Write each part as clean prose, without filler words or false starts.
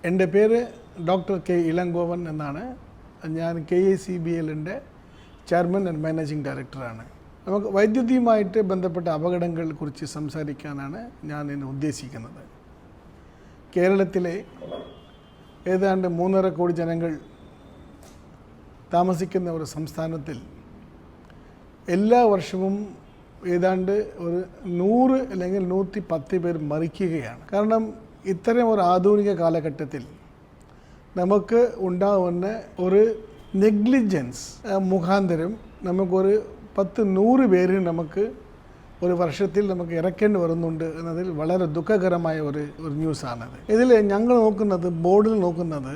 എൻ്റെ പേര് doctor K Elangovan എന്നാണ്. ഞാൻ KICBLൻ്റെ ചെയർമാൻ ആൻഡ് മാനേജിംഗ് ഡയറക്ടറാണ്. നമുക്ക് വൈദ്യുതിയുമായിട്ട് ബന്ധപ്പെട്ട അപകടങ്ങളെ കുറിച്ച് സംസാരിക്കാനാണ് ഞാൻ ഇന്ന് ഉദ്ദേശിക്കുന്നത്. കേരളത്തിലെ ഏതാണ്ട് 3.5 കോടി ജനങ്ങൾ താമസിക്കുന്ന ഒരു സംസ്ഥാനത്തിൽ എല്ലാ വർഷവും ഏതാണ്ട് ഒരു 100 അല്ലെങ്കിൽ 110 പേർ മരിക്കുകയാണ്. കാരണം ഇത്തരം ഒരു ആധുനിക കാലഘട്ടത്തിൽ നമുക്ക് ഉണ്ടാവുന്ന ഒരു നെഗ്ലിജൻസ് മുഖാന്തരം നമുക്കൊരു 10-100 പേര് നമുക്ക് ഒരു വർഷത്തിൽ നമുക്ക് ഇറക്കേണ്ടി വരുന്നുണ്ട് എന്നതിൽ വളരെ ദുഃഖകരമായ ഒരു ന്യൂസാണത്. ഇതിൽ ഞങ്ങൾ നോക്കുന്നത്, ബോർഡിൽ നോക്കുന്നത്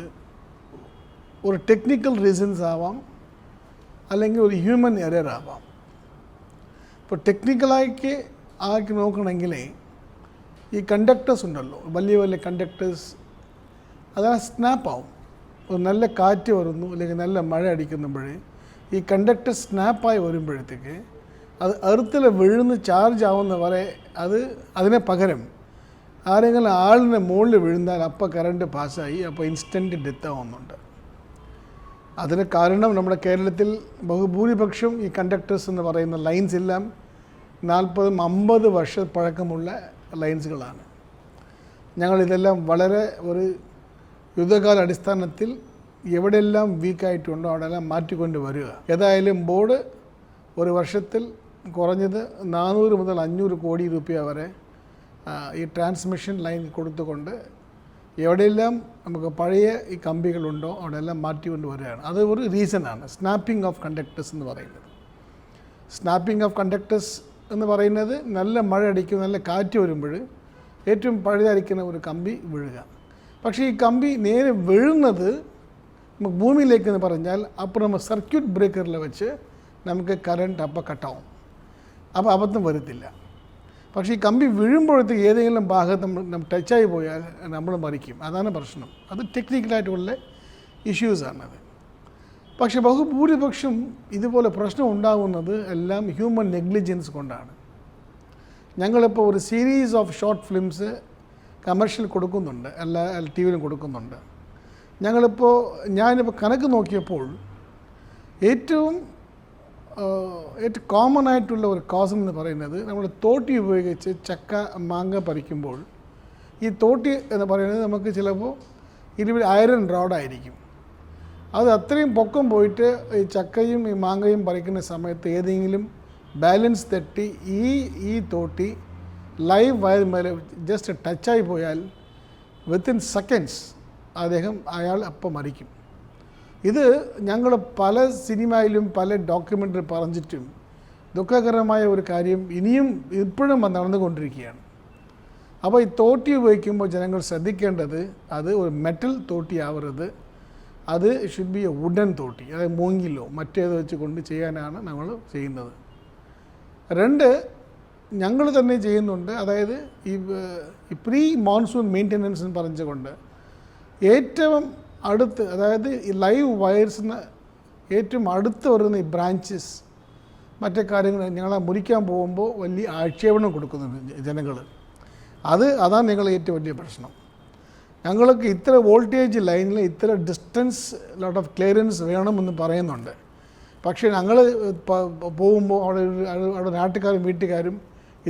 ഒരു ടെക്നിക്കൽ റീസൺസ് ആവാം, അല്ലെങ്കിൽ ഒരു ഹ്യൂമൻ എറർ ആവാം. ഇപ്പോൾ ടെക്നിക്കലാക്കി ആക്കി നോക്കണമെങ്കിൽ ഈ കണ്ടക്ടേഴ്സ് ഉണ്ടല്ലോ, വലിയ വലിയ കണ്ടക്ടേഴ്സ്, അതാണ് സ്നാപ്പാവും. ഒരു നല്ല കാറ്റ് വരുന്നു അല്ലെങ്കിൽ നല്ല മഴ അടിക്കുമ്പോഴേ ഈ കണ്ടക്ടർ സ്നാപ്പായി വരുമ്പോഴത്തേക്ക് അത് എർത്തിൽ വീഴുന്ന് ചാർജ് ആവുന്ന വരെ അതിനെ പകരം ആരെങ്കിലും ആളിൻ്റെ മുകളിൽ വീഴുന്നാൽ അപ്പോൾ കറണ്ട് പാസ്സായി, അപ്പോൾ ഇൻസ്റ്റൻറ്റ് ഡെത്ത് ആവുന്നുണ്ട്. അതിന് കാരണം നമ്മുടെ കേരളത്തിൽ ബഹുഭൂരിപക്ഷം ഈ കണ്ടക്ടേഴ്സ് എന്ന് പറയുന്ന ലൈൻസ് എല്ലാം 40-50 വർഷ പഴക്കമുള്ള ലൈൻസുകളാണ്. ഞങ്ങളിതെല്ലാം വളരെ ഒരു യുദ്ധകാല അടിസ്ഥാനത്തിൽ എവിടെയെല്ലാം വീക്കായിട്ടുണ്ടോ അവിടെയെല്ലാം മാറ്റിക്കൊണ്ട് വരിക. ഏതായാലും ബോർഡ് ഒരു വർഷത്തിൽ കുറഞ്ഞത് 400 മുതൽ 500 കോടി രൂപ വരെ ഈ ട്രാൻസ്മിഷൻ ലൈൻ കൊടുത്തുകൊണ്ട് എവിടെയെല്ലാം നമുക്ക് പഴയ ഈ കമ്പികളുണ്ടോ അവിടെയെല്ലാം മാറ്റിക്കൊണ്ട് വരികയാണ്. അത് ഒരു റീസണാണ് സ്നാപ്പിംഗ് ഓഫ് കണ്ടക്ടേഴ്സ് എന്ന് പറയുന്നത്. സ്നാപ്പിംഗ് ഓഫ് കണ്ടക്ടേഴ്സ് എന്ന് പറയുന്നത് നല്ല മഴ അടിക്കും, നല്ല കാറ്റ് വരുമ്പോൾ ഏറ്റവും പഴുതായിരിക്കുന്ന ഒരു കമ്പി വീഴുക. പക്ഷേ ഈ കമ്പി നേരെ വീഴുന്നത് നമുക്ക് ഭൂമിയിലേക്ക് എന്ന് പറഞ്ഞാൽ അപ്പോൾ നമ്മൾ സർക്യൂട്ട് ബ്രേക്കറിൽ വെച്ച് നമുക്ക് കറണ്ട് അപ്പോൾ കട്ടാവും. അപ്പോൾ അബദ്ധം വരത്തില്ല. പക്ഷേ ഈ കമ്പി വീഴുമ്പോഴത്തേക്ക് ഏതെങ്കിലും ഭാഗത്ത് നമ്മൾ ടച്ചായി പോയാൽ നമ്മൾ മരിക്കും. അതാണ് പ്രശ്നം. അത് ടെക്നിക്കലായിട്ടുള്ള ഇഷ്യൂസാണത്. പക്ഷേ ബഹുഭൂരിപക്ഷം ഇതുപോലെ പ്രശ്നം ഉണ്ടാകുന്നത് എല്ലാം ഹ്യൂമൻ നെഗ്ലിജൻസ് കൊണ്ടാണ്. ഞങ്ങളിപ്പോൾ ഒരു series of short films commercial കൊടുക്കുന്നുണ്ട്, എല്ലാ TV കൊടുക്കുന്നുണ്ട്. ഞാനിപ്പോൾ കണക്ക് നോക്കിയപ്പോൾ ഏറ്റവും കോമൺ ആയിട്ടുള്ള ഒരു കോസ് എന്ന് പറയുന്നത് നമ്മൾ തോട്ടി ഉപയോഗിച്ച് ചക്ക മാങ്ങ പറിക്കുമ്പോൾ ഈ തോട്ടി എന്ന് പറയുന്നത് നമുക്ക് ചിലപ്പോൾ 20 അയരൺ റോഡായിരിക്കും. അത് അത്രയും പൊക്കം പോയിട്ട് ഈ ചക്കയും ഈ മാങ്ങയും പറിക്കുന്ന സമയത്ത് ഏതെങ്കിലും ബാലൻസ് തെറ്റി ഈ തോട്ടി ലൈവ് വയർ മേലെ ജസ്റ്റ് ടച്ചായി പോയാൽ വിത്തിൻ സെക്കൻഡ്സ് അയാൾ അപ്പം മരിക്കും. ഇത് ഞങ്ങൾ പല സിനിമയിലും പല ഡോക്യുമെൻ്ററി പറഞ്ഞിട്ടും ദുഃഖകരമായ ഒരു കാര്യം ഇപ്പോഴും നടന്നുകൊണ്ടിരിക്കുകയാണ്. അപ്പോൾ ഈ തോട്ടി ഉപയോഗിക്കുമ്പോൾ ജനങ്ങൾ ശ്രദ്ധിക്കേണ്ടത് അത് ഒരു മെറ്റൽ തോട്ടി ആവരുത്. അത് ഷുഡ് ബി എ വുഡൻ തോട്ടി, അതായത് മൂങ്ങിലോ മറ്റേത് വെച്ച് കൊണ്ട് ചെയ്യാനാണ് നമ്മൾ ചെയ്യുന്നത്. 2, ഞങ്ങൾ തന്നെ ചെയ്യുന്നുണ്ട്. അതായത് ഈ പ്രീ മോൺസൂൺ മെയിൻ്റനൻസ് എന്ന് പറഞ്ഞുകൊണ്ട് ഏറ്റവും അടുത്ത്, അതായത് ഈ ലൈവ് വയർസിന് ഏറ്റവും അടുത്ത് വരുന്ന ഈ ബ്രാഞ്ചസ് മറ്റേ കാര്യങ്ങൾ ഞങ്ങളെ മുറിക്കാൻ പോകുമ്പോൾ വലിയ ആക്ഷേപണം കൊടുക്കുന്നുണ്ട് ജനങ്ങൾ. അതാണ് ഞങ്ങൾ ഏറ്റവും വലിയ പ്രശ്നം. ഞങ്ങൾക്ക് ഇത്ര വോൾട്ടേജ് ലൈനിൽ ഇത്ര ഡിസ്റ്റൻസ് ലോട്ട് ഓഫ് ക്ലിയറൻസ് വേണമെന്ന് പറയുന്നുണ്ട്. പക്ഷേ ഞങ്ങൾ പോകുമ്പോൾ അവിടെ നാട്ടുകാരും വീട്ടുകാരും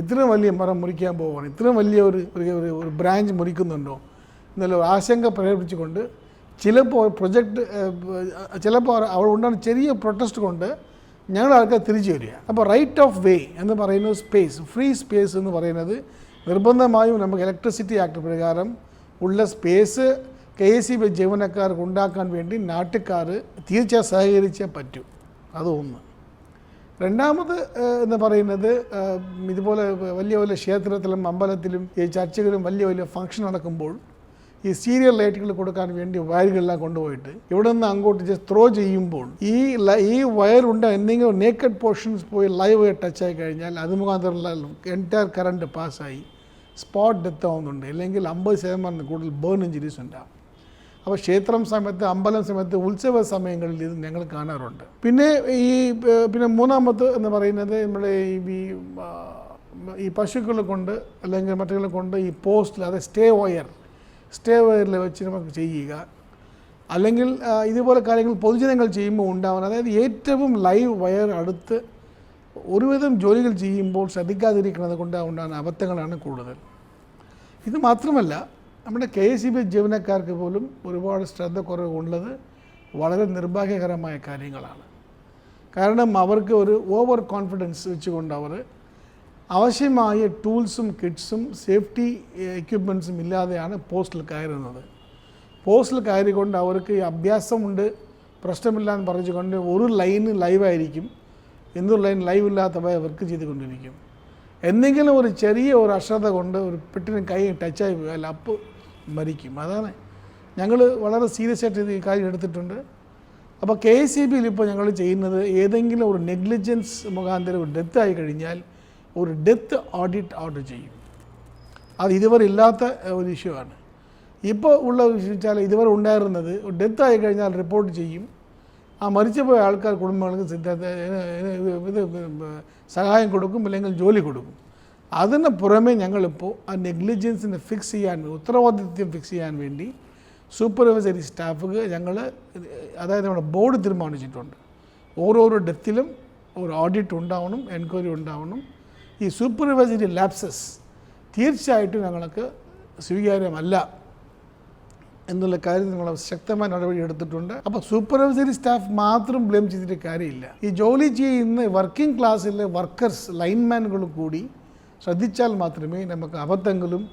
ഇത്രയും വലിയ മരം മുറിക്കാൻ പോവുകയാണ്, ഇത്രയും വലിയ ഒരു ബ്രാഞ്ച് മുറിക്കുന്നുണ്ടോ എന്നുള്ള ആശങ്ക പ്രകടിപ്പിച്ചുകൊണ്ട് ചിലപ്പോൾ അവിടെ ഉണ്ടാകുന്ന ചെറിയ പ്രൊട്ടസ്റ്റ് കൊണ്ട് ഞങ്ങൾ ആൾക്കാർ തിരിച്ചു വരിക. അപ്പോൾ റൈറ്റ് ഓഫ് വേ എന്ന് പറയുന്നത് സ്പേസ്, ഫ്രീ സ്പേസ് എന്ന് പറയുന്നത് നിർബന്ധമായും നമുക്ക് ഇലക്ട്രിസിറ്റി ആക്ട് പ്രകാരം ഉള്ള സ്പേസ് KICB ജീവനക്കാർക്ക് ഉണ്ടാക്കാൻ വേണ്ടി നാട്ടുകാർ തീർച്ചയായും സഹകരിച്ചേ പറ്റൂ. അതൊന്ന്. 2ാമത് എന്ന് പറയുന്നത് ഇതുപോലെ വലിയ വലിയ ക്ഷേത്രത്തിലും അമ്പലത്തിലും ഈ ചർച്ചകളിലും വലിയ വലിയ ഫംഗ്ഷൻ നടക്കുമ്പോൾ ഈ സീരിയൽ ലൈറ്റുകൾ കൊടുക്കാൻ വേണ്ടി വയറുകളെല്ലാം കൊണ്ടുപോയിട്ട് ഇവിടെ നിന്ന് അങ്ങോട്ട് ജസ്റ്റ് ത്രോ ചെയ്യുമ്പോൾ ഈ വയറുണ്ട എന്തെങ്കിലും നേക്കഡ് പോർഷൻസ് പോയി ലൈവ് ടച്ചായി കഴിഞ്ഞാൽ അത് മുഖാന്തരമുള്ള എൻറ്റയർ കറണ്ട് പാസ്സായി സ്പോട്ട് ഡെത്ത് ആവുന്നുണ്ട്. അല്ലെങ്കിൽ 50% കൂടുതൽ ബേൺ ഇഞ്ചുറീസ് ഉണ്ടാകും. അപ്പോൾ ക്ഷേത്രം സമയത്ത്, അമ്പലം സമയത്ത്, ഉത്സവ സമയങ്ങളിൽ ഇത് ഞങ്ങൾ കാണാറുണ്ട്. പിന്നെ 3ാമത് എന്ന് പറയുന്നത് നമ്മുടെ ഈ പശുക്കളെ കൊണ്ട് അല്ലെങ്കിൽ മറ്റുകളെ കൊണ്ട് ഈ പോസ്റ്റിൽ, അതായത് സ്റ്റേ സ്റ്റേ വയറിൽ വെച്ച് നമുക്ക് ചെയ്യുക, അല്ലെങ്കിൽ ഇതുപോലെ കാര്യങ്ങൾ പൊതുജനങ്ങൾ ചെയ്യുമ്പോൾ ഉണ്ടാവുന്ന, അതായത് ഏറ്റവും ലൈവ് വയർ അടുത്ത് ഒരുവിധം ജോലികൾ ചെയ്യുമ്പോൾ ശ്രദ്ധിക്കാതിരിക്കുന്നത് കൊണ്ട് ഉണ്ടാകുന്ന അബദ്ധങ്ങളാണ് കൂടുതൽ. ഇത് മാത്രമല്ല, നമ്മുടെ KSEB ജീവനക്കാർക്ക് പോലും ഒരുപാട് ശ്രദ്ധ കുറവുള്ളത് വളരെ നിർഭാഗ്യകരമായ കാര്യങ്ങളാണ്. കാരണം അവർക്ക് ഒരു ഓവർ കോൺഫിഡൻസ് വെച്ചുകൊണ്ട് അവർ ആവശ്യമായ ടൂൾസും കിറ്റ്സും സേഫ്റ്റി എക്യുപ്മെൻറ്റ്സും ഇല്ലാതെയാണ് പോസ്റ്റിൽ കയറുന്നത്. പോസ്റ്റിൽ കയറിക്കൊണ്ട് അവർക്ക് അഭ്യാസമുണ്ട്, പ്രശ്നമില്ല എന്ന് പറഞ്ഞുകൊണ്ട് ഒരു ലൈന് ലൈവായിരിക്കും, എന്തൊരു ലൈൻ ലൈവ് ഇല്ലാത്തവ അവർക്ക് ചെയ്തുകൊണ്ടിരിക്കും. എന്തെങ്കിലും ഒരു ചെറിയ ഒരു അശ്രദ്ധ കൊണ്ട് ഒരു പെട്ടിന് കൈ ടച്ചായി പോയാൽ അപ്പോൾ മരിക്കും. അതാണ് ഞങ്ങൾ വളരെ സീരിയസ് ആയിട്ട് ഈ കാര്യം എടുത്തിട്ടുണ്ട്. അപ്പോൾ KSEBയിൽ ഇപ്പോൾ ഞങ്ങൾ ചെയ്യുന്നത്, ഏതെങ്കിലും ഒരു നെഗ്ലിജൻസ് മുഖാന്തരം ഒരു ഡെത്ത് ആയി കഴിഞ്ഞാൽ ഒരു ഡെത്ത് ഓഡിറ്റ് ഓർഡർ ചെയ്യും. അത് ഇതുവരെ ഇല്ലാത്ത ഒരു ഇഷ്യൂ ആണ്. ഇപ്പോൾ ഉള്ള വെച്ചാൽ ഇതുവരെ ഉണ്ടായിരുന്നത് ഒരു ഡെത്ത് ആയി കഴിഞ്ഞാൽ റിപ്പോർട്ട് ചെയ്യും, ആ മരിച്ചുപോയ ആൾക്കാർ കുടുംബങ്ങൾക്ക് ഇത് സഹായം കൊടുക്കും, അല്ലെങ്കിൽ ജോലി കൊടുക്കും. അതിന് പുറമെ ഞങ്ങളിപ്പോൾ ആ നെഗ്ലിജൻസിനെ ഫിക്സ് ചെയ്യാൻ, ഉത്തരവാദിത്വം ഫിക്സ് ചെയ്യാൻ വേണ്ടി സൂപ്പർവൈസറി സ്റ്റാഫുകൾ ഞങ്ങൾ, അതായത് നമ്മുടെ ബോർഡ് തീരുമാനിച്ചിട്ടുണ്ട്, ഓരോരോ ഡെത്തിലും ഒരു ഓഡിറ്റ് ഉണ്ടാവണം, എൻക്വയറി ഉണ്ടാവണം. ഈ സൂപ്പർവൈസറി ലാപ്സസ് തീർച്ചയായിട്ടും ഞങ്ങൾക്ക് സ്വീകാര്യമല്ല എന്നുള്ള കാര്യം ഞങ്ങൾ ശക്തമായ നടപടി എടുത്തിട്ടുണ്ട്. അപ്പോൾ സൂപ്പർവൈസറി സ്റ്റാഫ് മാത്രം ബ്ലെയിം ചെയ്തിട്ട് കാര്യമില്ല. ഈ ജോലി ചെയ്യുന്ന വർക്കിംഗ് ക്ലാസ്സിലെ വർക്കേഴ്സ്, ലൈൻമാനുകളും കൂടി ശ്രദ്ധിച്ചാൽ മാത്രമേ നമുക്ക് അബദ്ധങ്ങളും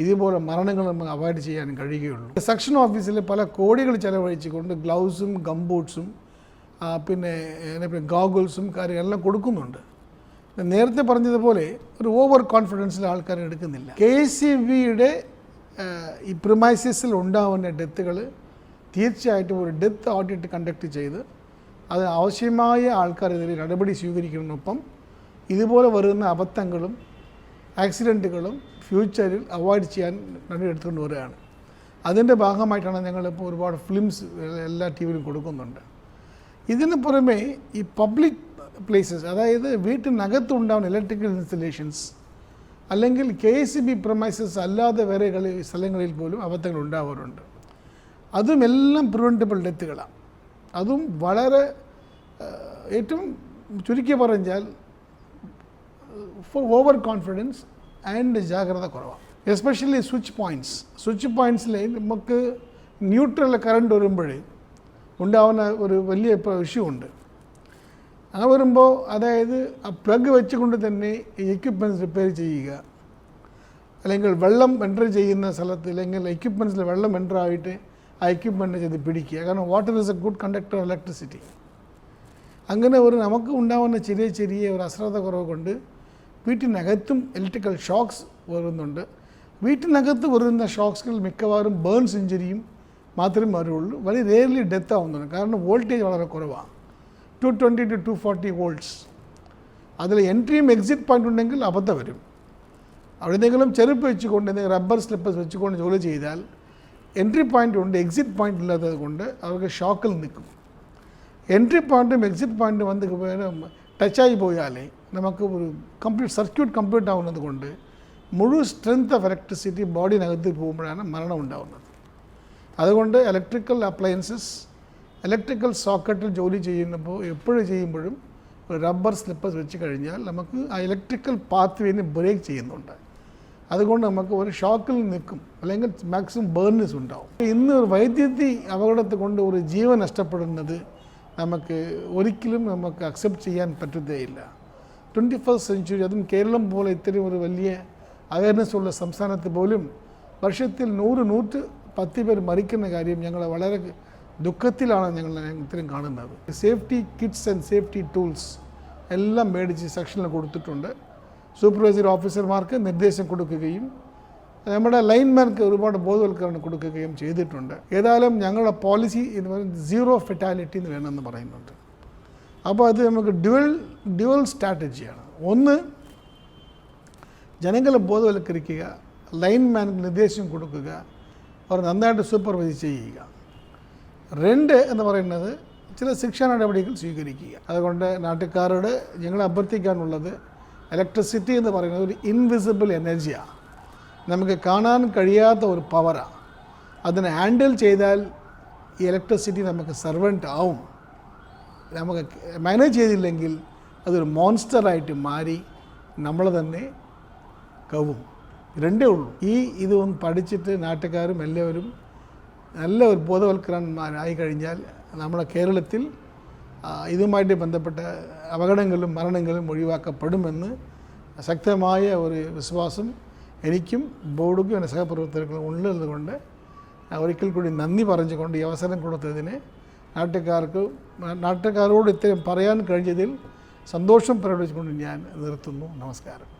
ഇതുപോലെ മരണങ്ങളും നമുക്ക് അവോയ്ഡ് ചെയ്യാൻ കഴിയുകയുള്ളൂ. സെക്ഷൻ ഓഫീസിൽ പല കോടികൾ ചിലവഴിച്ചുകൊണ്ട് ഗ്ലൗസും ഗംബൂട്ട്സും പിന്നെ ഗോഗിൾസും കാര്യങ്ങളെല്ലാം കൊടുക്കുന്നുണ്ട്. നേരത്തെ പറഞ്ഞതുപോലെ ഒരു ഓവർ കോൺഫിഡൻസിൽ ആൾക്കാർ എടുക്കുന്നില്ല. KSEBയുടെ ഈ പ്രിമൈസസിൽ ഉണ്ടാവുന്ന ഡെത്തുകൾ തീർച്ചയായിട്ടും ഒരു ഡെത്ത് ഓഡിറ്റ് കണ്ടക്ട് ചെയ്ത് അത് ആവശ്യമായ ആൾക്കാരെതിരെ നടപടി സ്വീകരിക്കുന്നതിനൊപ്പം ഇതുപോലെ വരുന്ന അബദ്ധങ്ങളും ആക്സിഡൻറ്റുകളും ഫ്യൂച്ചറിൽ അവോയ്ഡ് ചെയ്യാൻ നടപടി എടുത്തുകൊണ്ട് വരികയാണ്. അതിൻ്റെ ഭാഗമായിട്ടാണ് ഞങ്ങളിപ്പോൾ ഒരുപാട് ഫിലിംസ് എല്ലാ TVയിലും കൊടുക്കുന്നുണ്ട്. ഇതിന് പുറമെ ഈ പബ്ലിക് പ്ലേസസ്, അതായത് വീട്ടിനകത്തുണ്ടാവുന്ന ഇലക്ട്രിക്കൽ ഇൻസ്റ്റലേഷൻസ്, അല്ലെങ്കിൽ KSEB പ്രമൈസസ് അല്ലാതെ വേറെ സ്ഥലങ്ങളിൽ പോലും അബദ്ധങ്ങൾ ഉണ്ടാവാറുണ്ട്. അതും എല്ലാം പ്രിവെൻറ്റബിൾ ഡെത്തുകളാണ്. അതും വളരെ ഏറ്റവും ചുരുക്കി പറഞ്ഞാൽ ഓവർ കോൺഫിഡൻസ് ആൻഡ് ജാഗ്രത കുറവാണ്. എസ്പെഷ്യലി സ്വിച്ച് പോയിൻറ്റ്സിൽ നമുക്ക് ന്യൂട്രൽ കറണ്ട് വരുമ്പോഴേ ഉണ്ടാവുന്ന ഒരു വലിയ ഇഷ്യൂ ഉണ്ട്. അങ്ങനെ വരുമ്പോൾ, അതായത് ആ പ്ലഗ് വെച്ചുകൊണ്ട് തന്നെ എക്യുപ്മെൻറ്റ്സ് റിപ്പയർ ചെയ്യുക, അല്ലെങ്കിൽ വെള്ളം എൻ്റർ ചെയ്യുന്ന സ്ഥലത്ത്, അല്ലെങ്കിൽ എക്യുപ്മെൻറ്റ്സിൽ വെള്ളം എൻ്റർ ആയിട്ട് ആ എക്യുപ്മെൻറ്റ് ചെയ്ത് പിടിക്കുക. കാരണം water is A good conductor of electricity. അങ്ങനെ നമുക്ക് ഉണ്ടാവുന്ന ചെറിയ ഒരു അശ്രദ്ധ കുറവ് കൊണ്ട് വീട്ടിനകത്തും ഇലക്ട്രിക്കൽ ഷോക്സ് വരുന്നുണ്ട്. വീട്ടിനകത്ത് വരുന്ന ഷോക്സുകൾ മിക്കവാറും ബേൺസ് ഇഞ്ചുറിയും മാത്രമേ വരുള്ളൂ. വളരെ റെയർലി ഡെത്ത് ആവുന്നുണ്ട്. കാരണം വോൾട്ടേജ് വളരെ കുറവാണ്, 220 to 240 വോൾട്ട്സ്. അതിൽ എൻട്രിയും എക്സിറ്റ് പോയിൻ്റ് ഉണ്ടെങ്കിൽ അബദ്ധം വരും. അവിടെ എന്തെങ്കിലും ചെരുപ്പ് വെച്ചുകൊണ്ട്, എന്തെങ്കിലും റബ്ബർ സ്ലിപ്പേഴ്സ് വെച്ചുകൊണ്ട് ജോലി ചെയ്താൽ എൻട്രി പോയിൻ്റ് ഉണ്ട്, എക്സിറ്റ് പോയിൻ്റ് ഇല്ലാത്തത് കൊണ്ട് അവർക്ക് ഷോക്കിൽ നിൽക്കും. എൻട്രി പോയിൻറ്റും എക്സിറ്റ് പോയിൻറ്റും വന്ന് ടച്ചായി പോയാലേ നമുക്ക് ഒരു സർക്യൂട്ട് കംപ്ലീറ്റ് ആവുന്നത് കൊണ്ട് മുഴുവൻ സ്ട്രെങ്ത് ഓഫ് ഇലക്ട്രിസിറ്റി ബോഡിനകത്ത് പോകുമ്പോഴാണ് മരണം ഉണ്ടാകുന്നത്. അതുകൊണ്ട് ഇലക്ട്രിക്കൽ അപ്ലയൻസസ്, ഇലക്ട്രിക്കൽ സോക്കറ്റിൽ ജോലി ചെയ്യുന്നപ്പോൾ എപ്പോഴും ചെയ്യുമ്പോഴും ഒരു റബ്ബർ സ്ലിപ്പേഴ്സ് വെച്ച് കഴിഞ്ഞാൽ നമുക്ക് ആ ഇലക്ട്രിക്കൽ പാത്ത് വേനെ ബ്രേക്ക് ചെയ്യുന്നുണ്ട്. അതുകൊണ്ട് നമുക്ക് ഒരു ഷോക്കിൽ നിൽക്കും, അല്ലെങ്കിൽ മാക്സിമം ബേർനെസ് ഉണ്ടാവും. ഇന്ന് ഒരു വൈദ്യുതി അപകടത്തെ കൊണ്ട് ഒരു ജീവൻ നഷ്ടപ്പെടുന്നത് നമുക്ക് ഒരിക്കലും അക്സെപ്റ്റ് ചെയ്യാൻ പറ്റുകയില്ല. 21st സെഞ്ച്വറി, അതും കേരളം പോലെ ഇത്രയും ഒരു വലിയ അവയർനെസ് ഉള്ള സംസ്ഥാനത്ത് പോലും വർഷത്തിൽ 100-110 പേർ മരിക്കുന്ന കാര്യം ഞങ്ങൾ വളരെ ദുഃഖത്തിലാണ് ഞങ്ങൾ ഇത്രയും കാണുന്നത്. Safety Kitts and safety tools എല്ലാം മേടിച്ച് സെക്ഷനിൽ കൊടുത്തിട്ടുണ്ട്. സൂപ്പർവൈസറി ഓഫീസർമാർക്ക് നിർദ്ദേശം കൊടുക്കുകയും നമ്മുടെ ലൈൻമാർക്ക് ഒരുപാട് ബോധവൽക്കരണം കൊടുക്കുകയും ചെയ്തിട്ടുണ്ട്. ഏതായാലും ഞങ്ങളുടെ പോളിസി എന്ന് പറയുന്നത് 0 ഫെറ്റാലിറ്റി എന്ന് വേണമെന്ന് പറയുന്നുണ്ട്. അപ്പോൾ അത് നമുക്ക് ഡ്യുവൽ സ്ട്രാറ്റജിയാണ്. ഒന്ന്, ജനങ്ങളെ ബോധവൽക്കരിക്കുക, ലൈൻമാർക്ക് നിർദ്ദേശം കൊടുക്കുക, അവർ നന്നായിട്ട് സൂപ്പർവൈസ് ചെയ്യുക. 2 എന്ന് പറയുന്നത് ചില ശിക്ഷാ നടപടികൾ സ്വീകരിക്കുക. അതുകൊണ്ട് നാട്ടുകാരോട് ഞങ്ങൾ അഭ്യർത്ഥിക്കാനുള്ളത്, ഇലക്ട്രിസിറ്റി എന്ന് പറയുന്നത് ഒരു ഇൻവിസിബിൾ എനർജിയാണ്, നമുക്ക് കാണാൻ കഴിയാത്ത ഒരു പവറാണ്. അതിനെ ഹാൻഡിൽ ചെയ്താൽ ഈ ഇലക്ട്രിസിറ്റി നമുക്ക് സെർവൻ്റ് ആവും. നമുക്ക് മാനേജ് ചെയ്തില്ലെങ്കിൽ അതൊരു മോൺസ്റ്ററായിട്ട് മാറി നമ്മൾ തന്നെ കവും. രണ്ടേ ഉള്ളൂ. ഇതൊന്ന് പഠിച്ചിട്ട് നാട്ടുകാരും എല്ലാവരും നല്ല ഒരു ബോധവൽക്കരണന്മാരായി കഴിഞ്ഞാൽ നമ്മുടെ കേരളത്തിൽ ഇതുമായിട്ട് ബന്ധപ്പെട്ട അപകടങ്ങളും മരണങ്ങളും ഒഴിവാക്കപ്പെടുമെന്ന് ശക്തമായ ഒരു വിശ്വാസം എനിക്കും ബോർഡുക്കും എൻ്റെ സഹപ്രവർത്തകർക്കും ഉള്ളതുകൊണ്ട് ഒരിക്കൽ കൂടി നന്ദി പറഞ്ഞുകൊണ്ട് ഈ അവസരം കൊടുത്തതിന് നാട്ടുകാരോട് ഇത്രയും പറയാൻ കഴിഞ്ഞതിൽ സന്തോഷം പ്രകടിപ്പിച്ചുകൊണ്ട് ഞാൻ നിർത്തുന്നു. നമസ്കാരം.